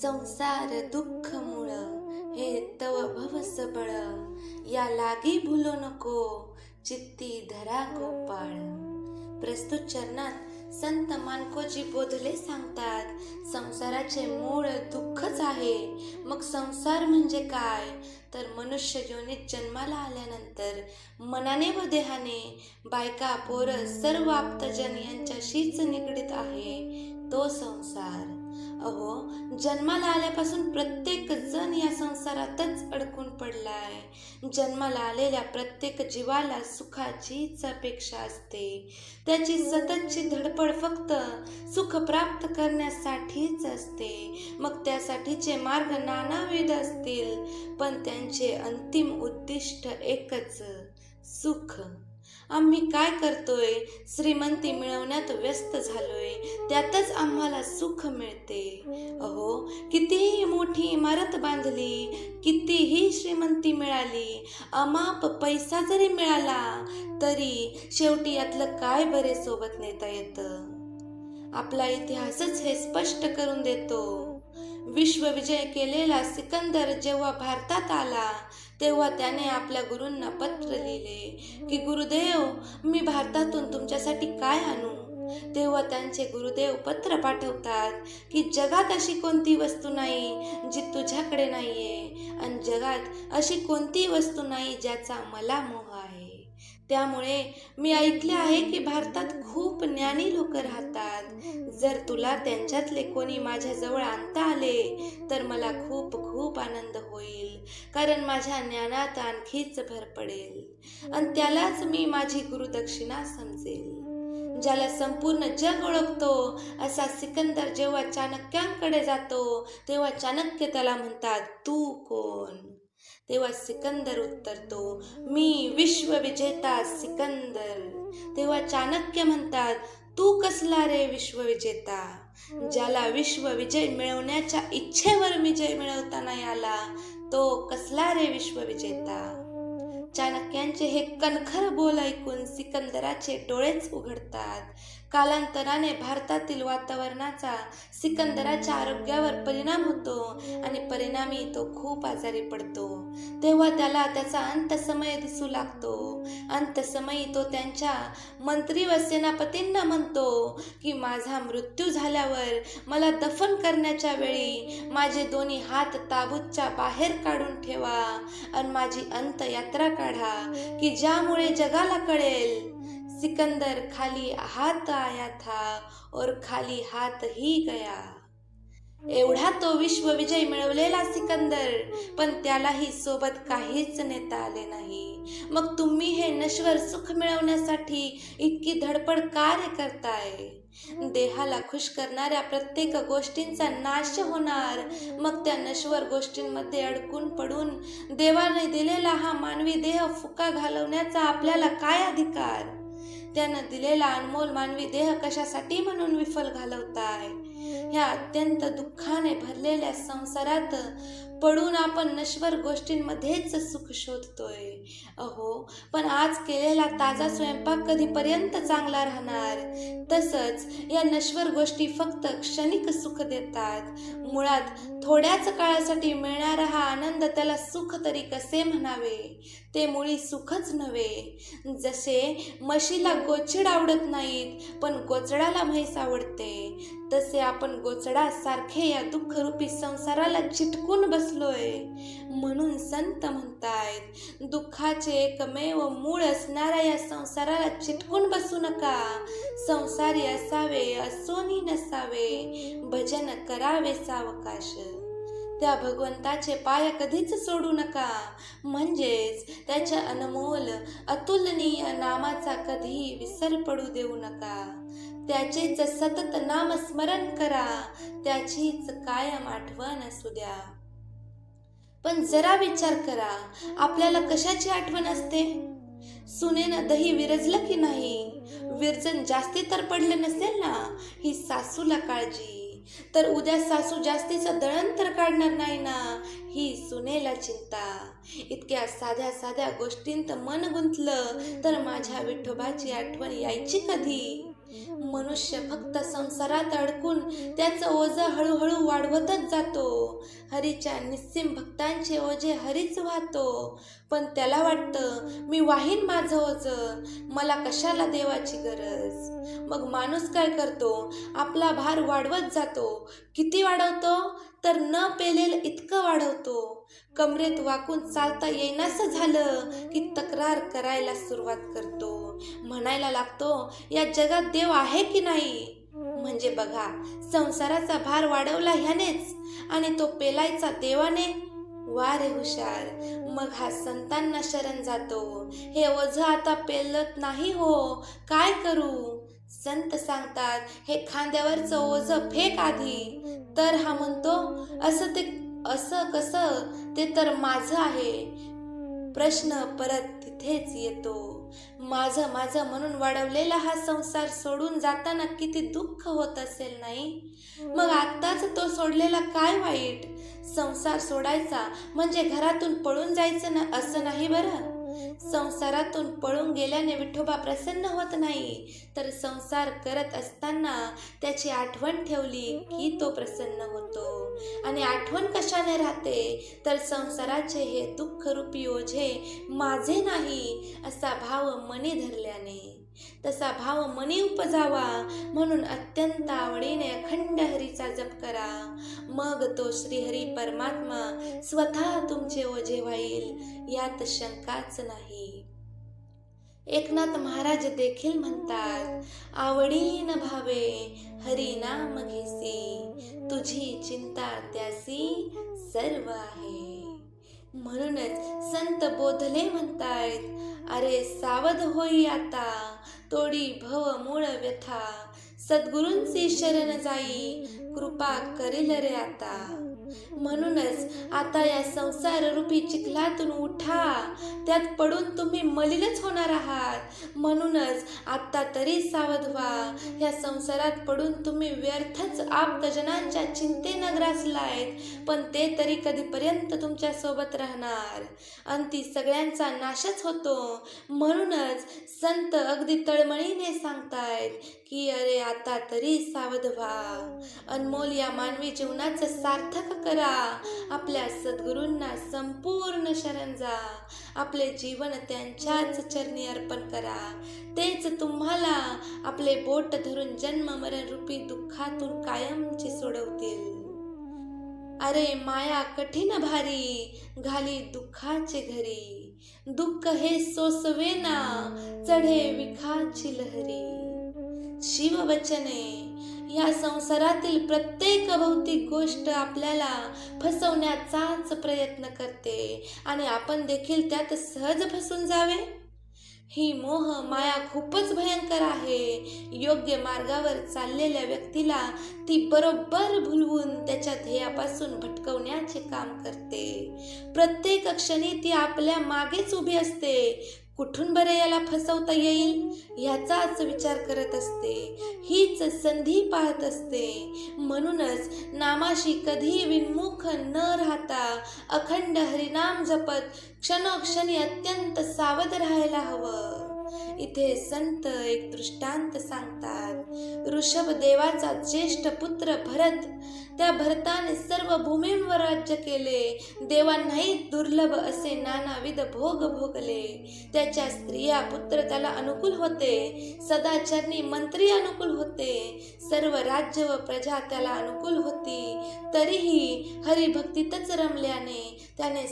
संसार दुःख मूळ, हे तव भव सबळ, या लागी भूलो नको, चित्ती धरा गोपाळ. प्रस्तुत चरणात संत मानकोजी बोधले सांगतात, संसाराचे मूळ दुःखच आहे. मग संसार म्हणजे काय? तर मनुष्य योनीत जन्माला आल्यानंतर मनाने व देहाने बायका पोरं सर्व आप्तजन यांच्याशीच निगडीत आहे तो संसार. अहो, जन्माला आल्यापासून प्रत्येक जण या संसारातच अडकून पडलाय. जन्माला आलेल्या प्रत्येक जीवाला सुखाचीच अपेक्षा असते. त्याची सततची धडपड फक्त सुख प्राप्त करण्यासाठीच असते. मग त्यासाठीचे मार्ग नानाविध असतील, पण त्यांचे अंतिम उद्दिष्ट एकच, सुख. आम्ही काय करतोय? श्रीमंती मिळवण्यात व्यस्त झालोय, त्यातच आम्हाला सुख मिळते. अहो, कितीही मोठी इमारत बांधली, कितीही श्रीमंती मिळाली, अमाप पैसा जरी मिळाला, तरी शेवटी यातलं काय बरे सोबत नेता येतं? आपला इतिहासच हे स्पष्ट करून देतो. विश्वविजय केलेला सिकंदर जेव्हा भारतात आला, तेव्हा त्याने आपल्या गुरूंना पत्र लिहिले की गुरुदेव, मी भारतातून तुमच्यासाठी काय आणू? तेव्हा त्यांचे गुरुदेव पत्र पाठवतात की जगात अशी कोणती वस्तू नाही जी तुझ्याकडे नाहीये, आणि जगात अशी कोणती वस्तू नाही ज्याचा मला मोह आहे. त्यामुळे मी ऐकले आहे की भारतात खूप ज्ञानी लोक राहतात. जर तुला त्यांच्यातले कोणी माझ्याजवळ आणता आले तर मला खूप खूप आनंद होईल, कारण माझ्या ज्ञानात आणखीच भर पडेल आणि त्यालाच मी माझी गुरुदक्षिणा समजेल. ज्याला संपूर्ण जग ओळखतो असा सिकंदर जेव्हा चाणक्यांकडे जातो, तेव्हा चाणक्य त्याला म्हणतात, तू कोण? तेव्हा सिकंदर उत्तरतो, मी विश्वविजेता सिकंदर. तेव्हा चाणक्य म्हणतात, तू कसला रे विश्वविजेता? ज्याला विश्वविजय मिळवण्याच्या इच्छेवर विजय मिळवता नाही आला, तो कसला रे विश्वविजेता? चाणक्यांचे हे कणखर बोल ऐकून सिकंदराचे डोळेच उघडतात. कालांतराने भारतातील वातावरणाचा सिकंदराच्या आरोग्यावर परिणाम होतो आणि परिणामी तो खूप आजारी पडतो. तेव्हा त्याला त्याचा अंतसमय दिसू लागतो. अंतसमयी तो त्यांच्या मंत्री व सेनापतींना म्हणतो की माझा मृत्यू झाल्यावर मला दफन करण्याच्या वेळी माझे दोन्ही हात ताबूतच्या बाहेर काढून ठेवा आणि माझी अंतयात्रा काढा की ज्यामुळे जगाला कळेल, सिकंदर खाली हात आया था और खाली हात ही गया. एवढा तो विश्वविजय मिळवलेला सिकंदर, पण त्यालाही सोबत काहीच नेता आले नाही. मग तुम्ही हे नश्वर सुख मिळवण्यासाठी इतकी धडपड का रे करताय? देहाला खुश करणाऱ्या प्रत्येक गोष्टींचा नाश होणार. मग त्या नश्वर गोष्टींमध्ये अडकून पडून देवाने दिलेला हा मानवी देह फुका घालवण्याचा आपल्याला काय अधिकार? त्यानं दिलेला अनमोल मानवी देह कशासाठी म्हणून विफल घालवताय? ह्या अत्यंत दुःखाने भरलेल्या संसारात पडून आपण नश्वर गोष्टींमध्येच सुख शोधतोय. अहो, पण आज केलेला ताजा स्वयंपाक कधीपर्यंत चांगला राहणार? तसंच या नश्वर गोष्टी फक्त क्षणिक सुख देतात. मुळात थोड्याच काळासाठी मिळणारा हा आनंद त्याला सुख तरी कसे म्हणावे? ते मुळी सुखच नव्हे. जसे म्हशीला गोचिड आवडत नाहीत, पण गोचडाला म्हैस आवडते, तसे आपण गोचडासारखे या दुःखरूपी संसाराला चिटकून बसलोय. म्हणून संत म्हणतायत, दुःखाचे एकमेव मूळ असणाऱ्या या संसाराला चिटकून बसू नका. संसारी असावे असोनी नसावे, भजन करावे सावकाश. त्या भगवंताचे पाय कधीच सोडू नका, म्हणजेच त्याच्या अनमोल अतुलनीय नामाचा कधी विसर पडू देऊ नका. त्याचेच सतत नामस्मरण करा, त्याचीच कायम आठवण असू द्या. पण जरा विचार करा, आपल्याला कशाची आठवण असते? सुनेनं दही विरजलं की नाही? विरजन जास्ती तर पडलं नसेल ना, ही सासूला काळजी. तर उद्या सासू जास्तीचं दळण तर काढणार नाही ना, ही सुनेला चिंता. इतक्या साध्या साध्या गोष्टींत मन गुंतलं तर माझ्या विठोबाची आठवण यायची कधी? मनुष्य फक्त संसारात अडकून त्याचं ओझं हळूहळू वाढवतच जातो. हरीच्या निस्सीम भक्तांचे ओझे हरीच वाहतो, पण त्याला वाटतं मी वाहीन माझं ओझं, मला कशाला देवाची गरज. मग माणूस काय करतो, आपला भार वाढवत जातो. किती वाढवतो तर न पेलेल इतकं वाढवतो. कमरेत वाकून चालता येईनासं झालं की तक्रार करायला सुरुवात करतो. म्हणायला लागतो या जगात देव आहे की नाही. म्हणजे बघा, संसाराचा भार वाढवला ह्यानेच आणि तो पेलायचा देवाने. वा रे हुशार. मग हा संतांना शरण जातो, हे ओझं आता पेलत नाही हो, काय करू. संत सांगतात हे खांद्यावरचं ओझं फेक आधी. तर हा म्हणतो असं कसं, ते तर माझं आहे. प्रश्न परत तिथेच येतो. माझं माझं म्हणून वाढवलेला हा संसार सोडून जाताना किती दुःख होत असेल नाही. मग आत्ताच तो सोडलेला काय वाईट. संसार सोडायचा म्हणजे घरातून पळून जायचं ना असं नाही बरं. संसारातून पळून गेल्याने विठोबा प्रसन्न होत नाही, तर संसार करत असताना त्याची आठवण ठेवली की तो प्रसन्न होतो. आणि आठवण कशाने राहते, तर संसाराचे हे दुःखरूपी ओझे माझे नाही असा भाव मनी धरल्याने. तसा भाव मनी उपजावा म्हणून अत्यंत आवडीने अखंड हरीचा जप करा. मग तो श्रीहरी परमात्मा स्वतः तुमचे ओझे वाईल, यात शंकाच नाही. एकनाथ महाराज देखील म्हणतात, आवडीन भावे हरी नाम घेसी, तुझी चिंता त्यासी सर्व आहे. म्हणूनच संत बोधले म्हणतायत, अरे सावध होई आता, तोडी भव मूळ व्यथा, सद्गुरूंची शरण जाई, कृपा करील रे आता. म्हणूनच आता या संसार रूपी चिखलातून उठा, त्यात पडून तुम्ही मलिनच होणार आहात. म्हणूनच आता तरी सावध व्हा. या संसारात पडून तुम्ही व्यर्थच आप्तजनांच्या चिंतेनं ग्रासलायत, पण ते तरी कधीपर्यंत तुमच्या सोबत राहणार. अंती सगळ्यांचा नाशच होतो. म्हणूनच संत अगदी तळमळीने सांगतायत की अरे आता तरी सावध व्हा. अनमोल या मानवी जीवनाचं सार्थक करा. आपल्या सद्गुरूंना संपूर्ण शरण जा. आपले जीवन त्यांच्याच चरणी अर्पण करा. तेच तुम्हाला आपले बोट धरून जन्म मरण रूपी दुःखातून कायमचे सोडवतील. अरे माया कठीण भारी, घाली दुःखाचे घरी, दुःख हे सोसवेना, चढे विखाची लहरी. शिववचने. या संसारातील प्रत्येक भौतिक गोष्ट आपल्याला फसवण्याचाच प्रयत्न करते आणि आपण देखील त्यात सहज फसून जावे. ही मोह माया खूपच भयंकर आहे. योग्य मार्गावर चाललेल्या व्यक्तीला ती बरोबर भुलवून त्याच्या ध्येयापासून भटकवण्याचे काम करते. प्रत्येक क्षणी ती आपल्या मागेच उभी असते. कुठून बरे याला फसवता येईल याचाच विचार करत असते. हीच संधी पाहत असते. म्हणूनच नामाशी कधी विन्मुख न राहता अखंड हरिनाम जपत क्षणोक्षणी अत्यंत सावध राहायला हवं. इथे संत एक दृष्टांत सांगतात. ऋषभ देवाचा ज्येष्ठ पुत्र भरत, त्या भरताने सर्व भूमींवर राज्य केले. देवांनाही दुर्लभ असे नानाविध भोग भोगले. त्याच्या स्त्रिया पुत्र त्याला अनुकूल होते. सदाचरणी मंत्री अनुकूल होते. सर्व राज्य व प्रजा त्याला अनुकूल होती. तरीही हरिभक्तीतच रमल्याने त्याने